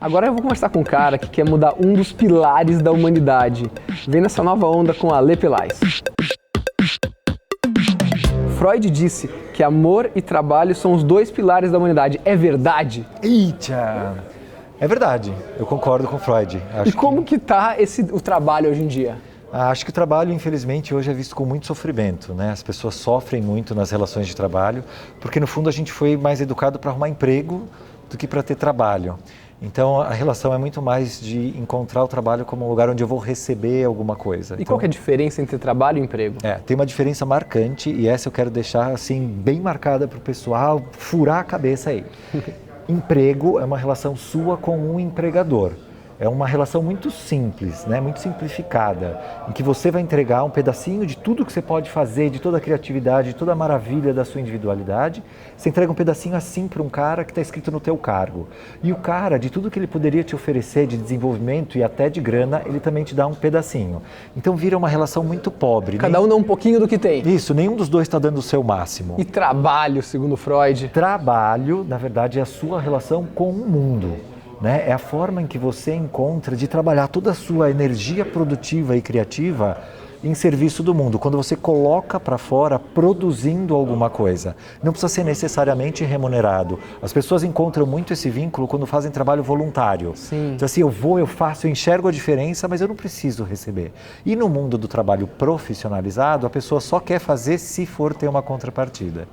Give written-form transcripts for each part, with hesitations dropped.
Agora eu vou conversar com um cara que quer mudar um dos pilares da humanidade. Vem nessa nova onda com a Lê Pelais. Freud disse que amor e trabalho são os dois pilares da humanidade. É verdade? Eita! É verdade, eu concordo com Freud. E como que tá o trabalho hoje em dia? Acho que o trabalho, infelizmente, hoje é visto com muito sofrimento, né? As pessoas sofrem muito nas relações de trabalho, porque no fundo a gente foi mais educado para arrumar emprego do que para ter trabalho. Então a relação é muito mais de encontrar o trabalho como um lugar onde eu vou receber alguma coisa. E qual que é a diferença entre trabalho e emprego? Tem uma diferença marcante e essa eu quero deixar assim bem marcada para o pessoal furar a cabeça aí. Emprego é uma relação sua com um empregador. É uma relação muito simples, né? Muito simplificada, em que você vai entregar um pedacinho de tudo que você pode fazer, de toda a criatividade, de toda a maravilha da sua individualidade. Você entrega um pedacinho assim para um cara que está escrito no teu cargo. E o cara, de tudo que ele poderia te oferecer de desenvolvimento e até de grana, ele também te dá um pedacinho. Então vira uma relação muito pobre. Cada um dá um pouquinho do que tem. Isso, nenhum dos dois está dando o seu máximo. E trabalho, segundo Freud? Trabalho, na verdade, é a sua relação com o mundo. Né? É a forma em que você encontra de trabalhar toda a sua energia produtiva e criativa em serviço do mundo, quando você coloca para fora produzindo alguma coisa. Não precisa ser necessariamente remunerado. As pessoas encontram muito esse vínculo quando fazem trabalho voluntário. Sim. Então assim, eu vou, eu faço, eu enxergo a diferença, mas eu não preciso receber. E no mundo do trabalho profissionalizado, a pessoa só quer fazer se for ter uma contrapartida.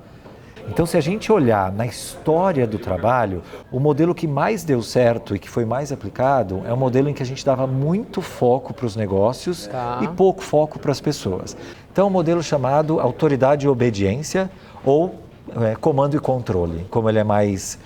Então, se a gente olhar na história do trabalho, o modelo que mais deu certo e que foi mais aplicado é um modelo em que a gente dava muito foco para os negócios e pouco foco para as pessoas. Então, é um modelo chamado autoridade e obediência ou comando e controle, como ele é mais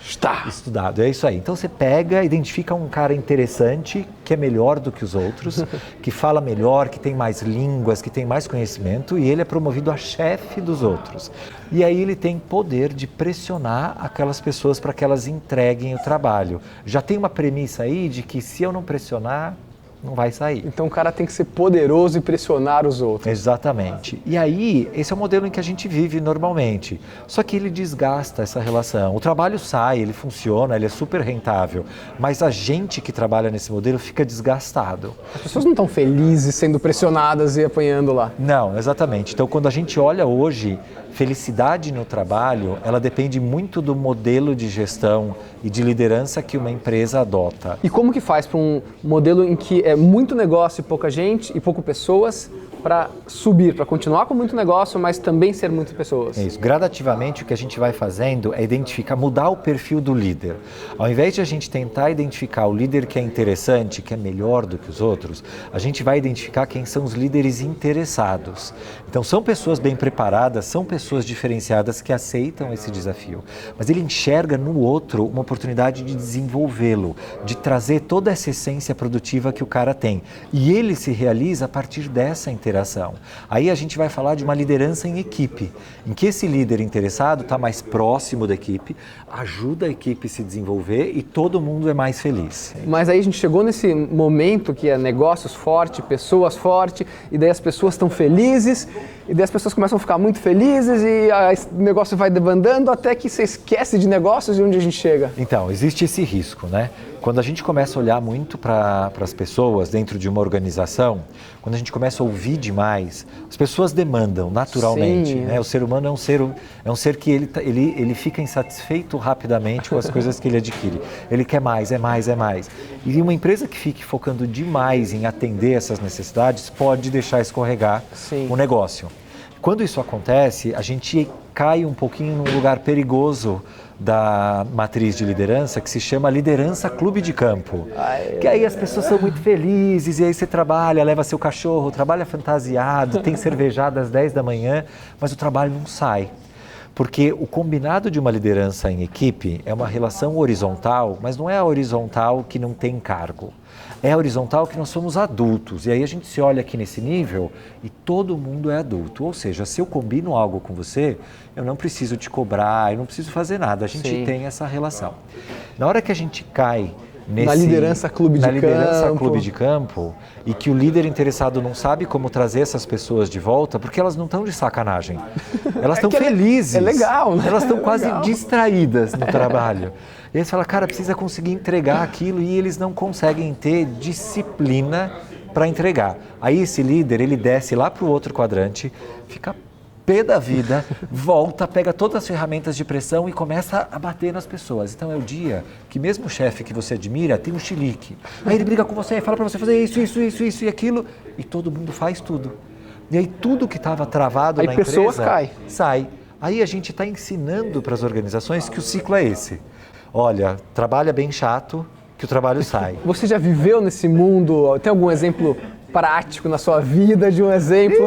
estudado. É isso aí. Então, você pega, identifica um cara interessante, que é melhor do que os outros, que fala melhor, que tem mais línguas, que tem mais conhecimento, e ele é promovido a chefe dos outros. E aí ele tem poder de pressionar aquelas pessoas para que elas entreguem o trabalho. Já tem uma premissa aí de que se eu não pressionar, não vai sair. Então o cara tem que ser poderoso e pressionar os outros. Exatamente. E aí, esse é o modelo em que a gente vive normalmente. Só que ele desgasta essa relação. O trabalho sai, ele funciona, ele é super rentável. Mas a gente que trabalha nesse modelo fica desgastado. As pessoas não estão felizes sendo pressionadas e apanhando lá. Não, exatamente. Então, quando a gente olha hoje, felicidade no trabalho, ela depende muito do modelo de gestão e de liderança que uma empresa adota. E como que faz para um modelo em que é muito negócio e pouca gente e pouco pessoas para subir, para continuar com muito negócio, mas também ser muitas pessoas? É isso. Gradativamente, o que a gente vai fazendo é identificar, mudar o perfil do líder. Ao invés de a gente tentar identificar o líder que é interessante, que é melhor do que os outros, a gente vai identificar quem são os líderes interessados. Então, são pessoas bem preparadas, são pessoas diferenciadas que aceitam esse desafio. Mas ele enxerga no outro uma oportunidade de desenvolvê-lo, de trazer toda essa essência produtiva que o cara tem. E ele se realiza a partir dessa interação. Aí a gente vai falar de uma liderança em equipe, em que esse líder interessado está mais próximo da equipe, ajuda a equipe a se desenvolver e todo mundo é mais feliz. Mas aí a gente chegou nesse momento que é negócios forte, pessoas forte, e daí as pessoas estão felizes, e daí as pessoas começam a ficar muito felizes e o negócio vai debandando até que você esquece de negócios e onde a gente chega. Então, existe esse risco, né? Quando a gente começa a olhar muito para as pessoas dentro de uma organização, quando a gente começa a ouvir demais, as pessoas demandam naturalmente. Né? O ser humano é um ser que ele fica insatisfeito rapidamente com as coisas que ele adquire. Ele quer mais, é mais, é mais. E uma empresa que fique focando demais em atender essas necessidades pode deixar escorregar o negócio. Quando isso acontece, a gente cai um pouquinho num lugar perigoso da matriz de liderança que se chama liderança clube de campo. Que aí as pessoas são muito felizes e aí você trabalha, leva seu cachorro, trabalha fantasiado, tem cervejada às 10 da manhã, mas o trabalho não sai. Porque o combinado de uma liderança em equipe é uma relação horizontal, mas não é a horizontal que não tem cargo. É a horizontal que nós somos adultos. E aí a gente se olha aqui nesse nível e todo mundo é adulto. Ou seja, se eu combino algo com você, eu não preciso te cobrar, eu não preciso fazer nada. A gente tem essa relação. Na hora que a gente cai Na liderança clube de campo, e que o líder interessado não sabe como trazer essas pessoas de volta, porque elas não estão de sacanagem. Elas estão felizes. É legal, né? Elas estão quase distraídas no trabalho. E aí você fala, cara, precisa conseguir entregar aquilo, e eles não conseguem ter disciplina para entregar. Aí esse líder, ele desce lá para o outro quadrante, fica pé da vida, volta, pega todas as ferramentas de pressão e começa a bater nas pessoas. Então é o dia que mesmo o chefe que você admira tem um chilique. Aí ele briga com você e fala para você fazer isso e aquilo, e todo mundo faz tudo. E aí tudo que estava travado na empresa... Aí pessoas sai. Aí a gente está ensinando para as organizações que o ciclo é esse. Olha, trabalha bem chato, que o trabalho sai. Você já viveu nesse mundo? Tem algum exemplo prático na sua vida de um exemplo?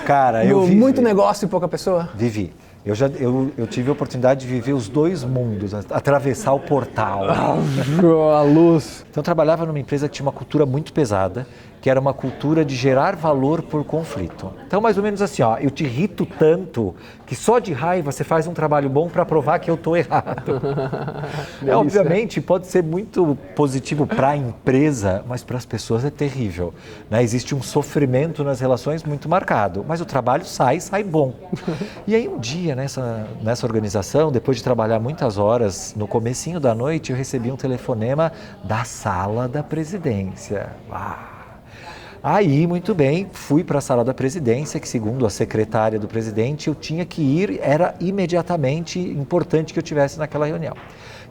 Cara, eu vivi. Muito negócio e pouca pessoa? Vivi. Eu tive a oportunidade de viver os dois mundos, atravessar o portal. A luz. Então eu trabalhava numa empresa que tinha uma cultura muito pesada, que era uma cultura de gerar valor por conflito. Então mais ou menos assim, ó, eu te irrito tanto que só de raiva você faz um trabalho bom para provar que eu estou errado. Obviamente pode ser muito positivo para a empresa, mas para as pessoas é terrível. Né? Existe um sofrimento nas relações muito marcado, mas o trabalho sai bom. E aí um dia nessa organização, depois de trabalhar muitas horas, no comecinho da noite eu recebi um telefonema da sala da presidência. Aí, muito bem, fui para a sala da presidência, que segundo a secretária do presidente, eu tinha que ir, era imediatamente importante que eu tivesse naquela reunião.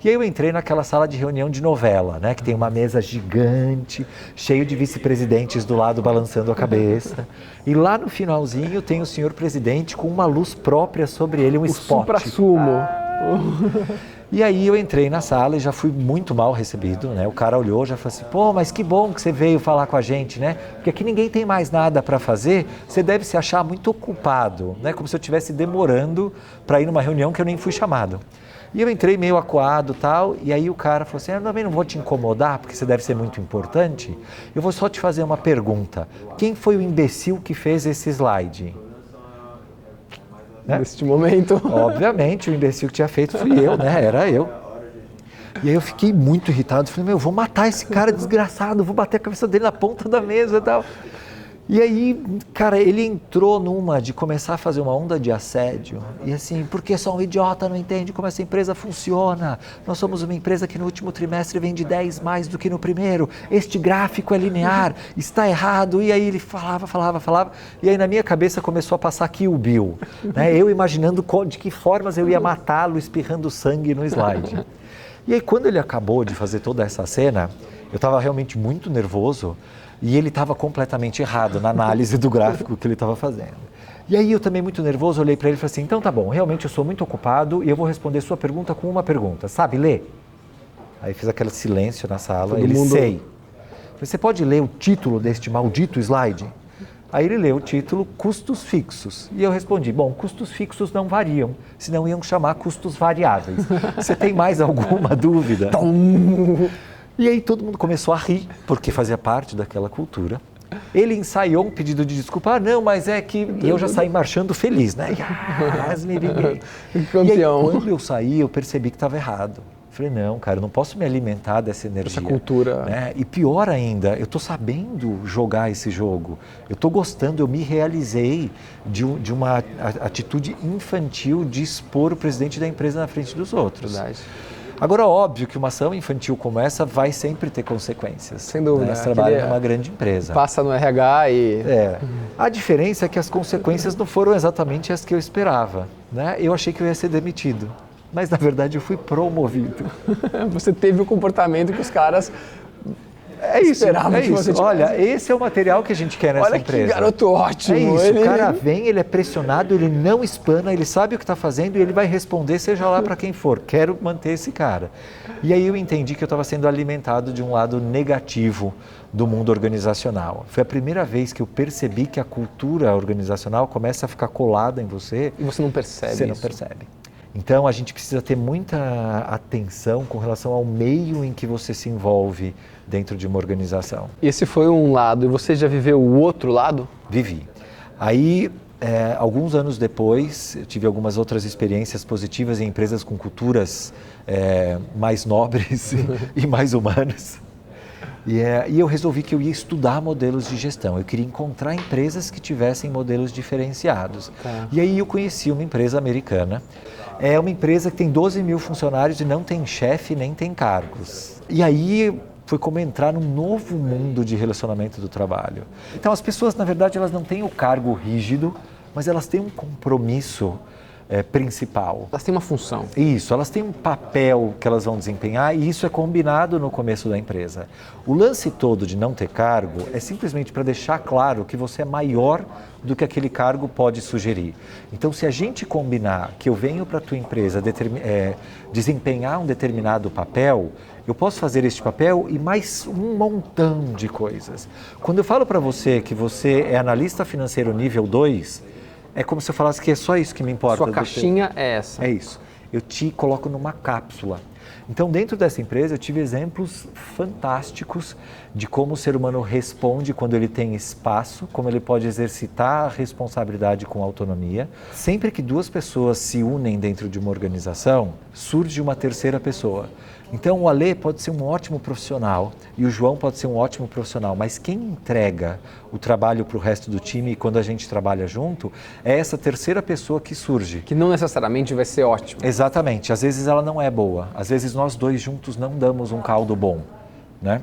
E aí eu entrei naquela sala de reunião de novela, né, que tem uma mesa gigante, cheio de vice-presidentes do lado balançando a cabeça. E lá no finalzinho tem o senhor presidente com uma luz própria sobre ele, um spot. O supra-sumo. E aí eu entrei na sala e já fui muito mal recebido, né? O cara olhou, já falou assim, pô, mas que bom que você veio falar com a gente, né? Porque aqui ninguém tem mais nada para fazer, você deve se achar muito ocupado, né? Como se eu estivesse demorando para ir numa reunião que eu nem fui chamado. E eu entrei meio acuado e tal, e aí o cara falou assim, eu também não vou te incomodar, porque você deve ser muito importante, eu vou só te fazer uma pergunta. Quem foi o imbecil que fez esse slide? Neste momento. Obviamente, o imbecil que tinha feito fui eu, né? Era eu. E aí eu fiquei muito irritado, falei, eu vou matar esse cara desgraçado, vou bater a cabeça dele na ponta da mesa e tal. E aí, cara, ele entrou numa de começar a fazer uma onda de assédio. E assim, porque só um idiota não entende como essa empresa funciona. Nós somos uma empresa que no último trimestre vende 10 mais do que no primeiro. Este gráfico é linear, está errado. E aí ele falava. E aí na minha cabeça começou a passar Kill Bill. Né? Eu imaginando de que formas eu ia matá-lo espirrando sangue no slide. E aí quando ele acabou de fazer toda essa cena, eu estava realmente muito nervoso. E ele estava completamente errado na análise do gráfico que ele estava fazendo. E aí eu também muito nervoso, olhei para ele e falei assim, então tá bom, realmente eu sou muito ocupado e eu vou responder sua pergunta com uma pergunta. Sabe ler? Aí fiz aquele silêncio na sala, sei. Você pode ler o título deste maldito slide? Aí ele leu o título, custos fixos. E eu respondi, bom, custos fixos não variam, senão iam chamar custos variáveis. Você tem mais alguma dúvida? E aí todo mundo começou a rir, porque fazia parte daquela cultura. Ele ensaiou um pedido de desculpa, não, mas é que... E eu já saí marchando feliz, né? Me vinguei. Campeão. E aí, quando eu saí, eu percebi que estava errado. Falei, não, cara, eu não posso me alimentar dessa energia. Essa cultura. Né? E pior ainda, eu estou sabendo jogar esse jogo. Eu estou gostando, eu me realizei de uma atitude infantil de expor o presidente da empresa na frente dos outros. Verdade. Agora, óbvio que uma ação infantil como essa vai sempre ter consequências. Sem dúvida. Né? Você trabalha numa grande empresa. Passa no RH e... A diferença é que as consequências não foram exatamente as que eu esperava. Né? Eu achei que eu ia ser demitido, mas na verdade eu fui promovido. Você teve o comportamento que os caras... É isso. Olha, esse é o material que a gente quer nessa empresa. Olha que garoto ótimo. É isso, o cara vem, ele é pressionado, ele não espana, ele sabe o que está fazendo e ele vai responder, seja lá para quem for. Quero manter esse cara. E aí eu entendi que eu estava sendo alimentado de um lado negativo do mundo organizacional. Foi a primeira vez que eu percebi que a cultura organizacional começa a ficar colada em você. E você não percebe Você não percebe. Então, a gente precisa ter muita atenção com relação ao meio em que você se envolve dentro de uma organização. Esse foi um lado. E você já viveu o outro lado? Vivi. Aí, Alguns anos depois, eu tive algumas outras experiências positivas em empresas com culturas mais nobres e mais humanas. E eu resolvi que eu ia estudar modelos de gestão. Eu queria encontrar empresas que tivessem modelos diferenciados. Tá. E aí eu conheci uma empresa americana. É uma empresa que tem 12 mil funcionários e não tem chefe nem tem cargos. E aí foi como entrar num novo mundo de relacionamento do trabalho. Então as pessoas, na verdade, elas não têm o cargo rígido, mas elas têm um compromisso principal. Elas têm uma função. Isso, elas têm um papel que elas vão desempenhar e isso é combinado no começo da empresa. O lance todo de não ter cargo é simplesmente para deixar claro que você é maior do que aquele cargo pode sugerir. Então, se a gente combinar que eu venho para a tua empresa desempenhar um determinado papel, eu posso fazer este papel e mais um montão de coisas. Quando eu falo para você que você é analista financeiro nível 2, é como se eu falasse que é só isso que me importa. Sua caixinha é essa. É isso. Eu te coloco numa cápsula. Então, dentro dessa empresa, eu tive exemplos fantásticos de como o ser humano responde quando ele tem espaço, como ele pode exercitar a responsabilidade com autonomia. Sempre que duas pessoas se unem dentro de uma organização, surge uma terceira pessoa. Então, o Alê pode ser um ótimo profissional e o João pode ser um ótimo profissional, mas quem entrega o trabalho para o resto do time quando a gente trabalha junto é essa terceira pessoa que surge. Que não necessariamente vai ser ótimo. Exatamente. Às vezes ela não é boa. Às vezes nós dois juntos não damos um caldo bom, né?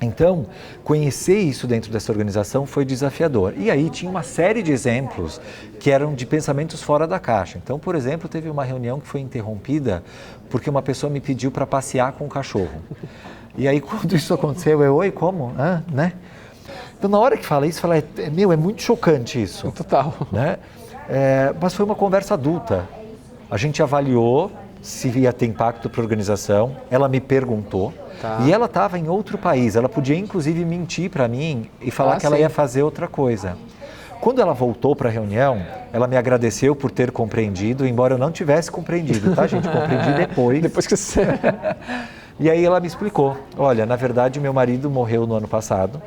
Então, conhecer isso dentro dessa organização foi desafiador. E aí tinha uma série de exemplos que eram de pensamentos fora da caixa. Então, por exemplo, teve uma reunião que foi interrompida porque uma pessoa me pediu para passear com o cachorro. E aí, quando isso aconteceu, oi, como? Né? Então, na hora que fala isso, fala, é muito chocante isso. Total. Né? Mas foi uma conversa adulta. A gente avaliou se ia ter impacto para a organização, ela me perguntou. Tá. E ela estava em outro país, ela podia inclusive mentir para mim e falar que ela ia fazer outra coisa. Quando ela voltou para a reunião, ela me agradeceu por ter compreendido, embora eu não tivesse compreendido, tá, gente? Compreendi depois. Depois que você... E aí ela me explicou, olha, na verdade meu marido morreu no ano passado,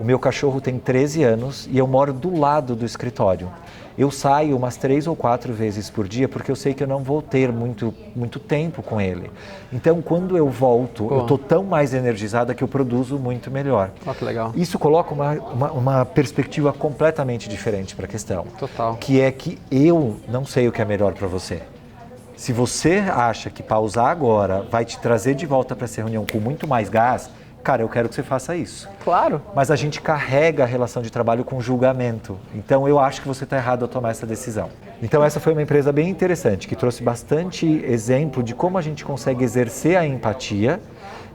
o meu cachorro tem 13 anos e eu moro do lado do escritório. Eu saio umas 3 ou 4 vezes por dia porque eu sei que eu não vou ter muito tempo com ele. Então, quando eu volto, eu estou tão mais energizada que eu produzo muito melhor. Que legal. Isso coloca uma perspectiva completamente diferente para a questão. Total. Que é que eu não sei o que é melhor para você. Se você acha que pausar agora vai te trazer de volta para essa reunião com muito mais gás, cara, eu quero que você faça isso. Claro. Mas a gente carrega a relação de trabalho com julgamento. Então, eu acho que você está errado ao tomar essa decisão. Então, essa foi uma empresa bem interessante, que trouxe bastante exemplo de como a gente consegue exercer a empatia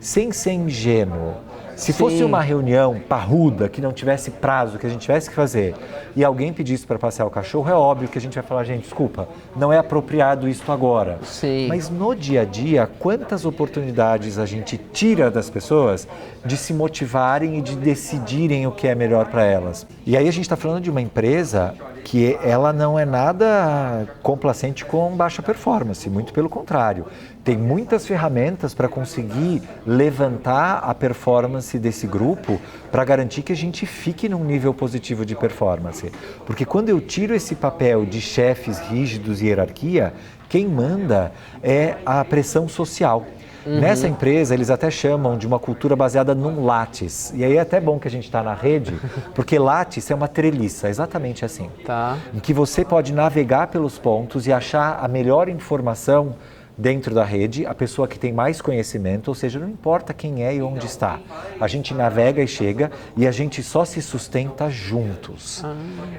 sem ser ingênuo. Se fosse uma reunião parruda, que não tivesse prazo, que a gente tivesse que fazer, e alguém pedisse para passear o cachorro, é óbvio que a gente vai falar, gente, desculpa, não é apropriado isso agora. Sim. Mas no dia a dia, quantas oportunidades a gente tira das pessoas de se motivarem e de decidirem o que é melhor para elas. E aí a gente está falando de uma empresa que ela não é nada complacente com baixa performance, muito pelo contrário. Tem muitas ferramentas para conseguir levantar a performance desse grupo para garantir que a gente fique num nível positivo de performance. Porque quando eu tiro esse papel de chefes rígidos e hierarquia, quem manda é a pressão social. Nessa empresa, eles até chamam de uma cultura baseada num Lattes. E aí é até bom que a gente está na rede, porque Lattes é uma treliça, exatamente assim. Tá. Em que você pode navegar pelos pontos e achar a melhor informação dentro da rede, a pessoa que tem mais conhecimento, ou seja, não importa quem é e onde está. A gente navega e chega e a gente só se sustenta juntos.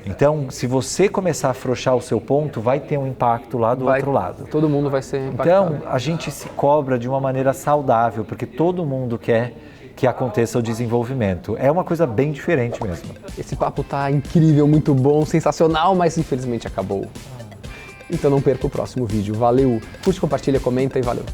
Então, se você começar a afrouxar o seu ponto, vai ter um impacto lá do outro lado. Todo mundo vai ser impactado. Então, a gente se cobra de uma maneira saudável, porque todo mundo quer que aconteça o desenvolvimento. É uma coisa bem diferente mesmo. Esse papo tá incrível, muito bom, sensacional, mas infelizmente acabou. Então não perca o próximo vídeo. Valeu! Curte, compartilha, comenta e valeu!